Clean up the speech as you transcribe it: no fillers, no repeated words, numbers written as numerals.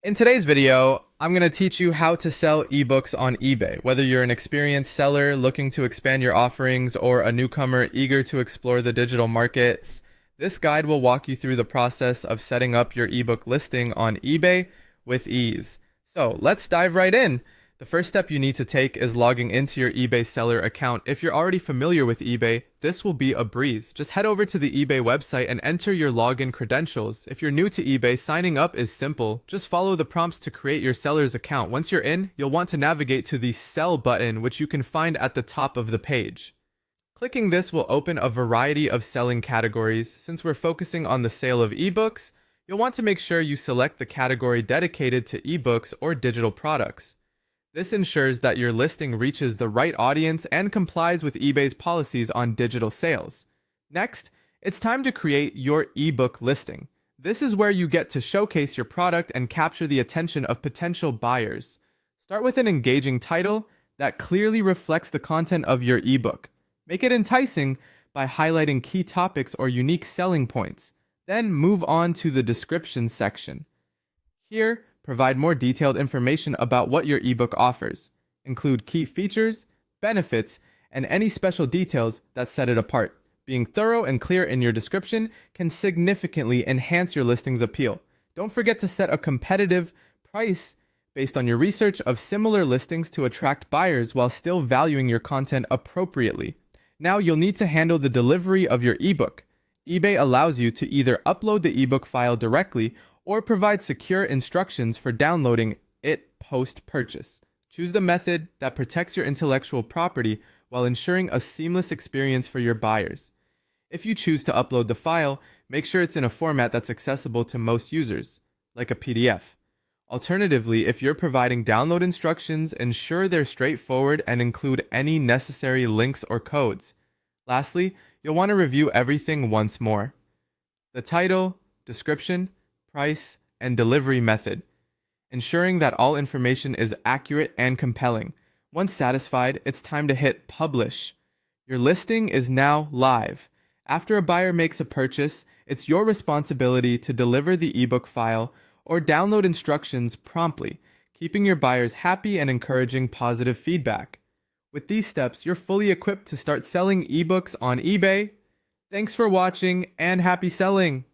In today's video, I'm going to teach you how to sell ebooks on eBay. Whether you're an experienced seller looking to expand your offerings or a newcomer eager to explore the digital markets, this guide will walk you through the process of setting up your ebook listing on eBay with ease. So let's dive right in. The first step you need to take is logging into your eBay seller account. If you're already familiar with eBay, this will be a breeze. Just head over to the eBay website and enter your login credentials. If you're new to eBay, signing up is simple. Just follow the prompts to create your seller's account. Once you're in, you'll want to navigate to the Sell button, which you can find at the top of the page. Clicking this will open a variety of selling categories. Since we're focusing on the sale of ebooks, you'll want to make sure you select the category dedicated to ebooks or digital products. This ensures that your listing reaches the right audience and complies with eBay's policies on digital sales. Next, it's time to create your ebook listing. This is where you get to showcase your product and capture the attention of potential buyers. Start with an engaging title that clearly reflects the content of your ebook. Make it enticing by highlighting key topics or unique selling points. Then move on to the description section. Here, provide more detailed information about what your ebook offers. Include key features, benefits, and any special details that set it apart. Being thorough and clear in your description can significantly enhance your listing's appeal. Don't forget to set a competitive price based on your research of similar listings to attract buyers while still valuing your content appropriately. Now you'll need to handle the delivery of your ebook. eBay allows you to either upload the ebook file directly or provide secure instructions for downloading it post-purchase. Choose the method that protects your intellectual property while ensuring a seamless experience for your buyers. If you choose to upload the file, make sure it's in a format that's accessible to most users, like a PDF. Alternatively, if you're providing download instructions, ensure they're straightforward and include any necessary links or codes. Lastly, you'll want to review everything once more. The title, description, price, and delivery method, ensuring that all information is accurate and compelling. Once satisfied, it's time to hit publish. Your listing is now live. After a buyer makes a purchase, it's your responsibility to deliver the ebook file or download instructions promptly, keeping your buyers happy and encouraging positive feedback. With these steps, you're fully equipped to start selling ebooks on eBay. Thanks for watching and happy selling!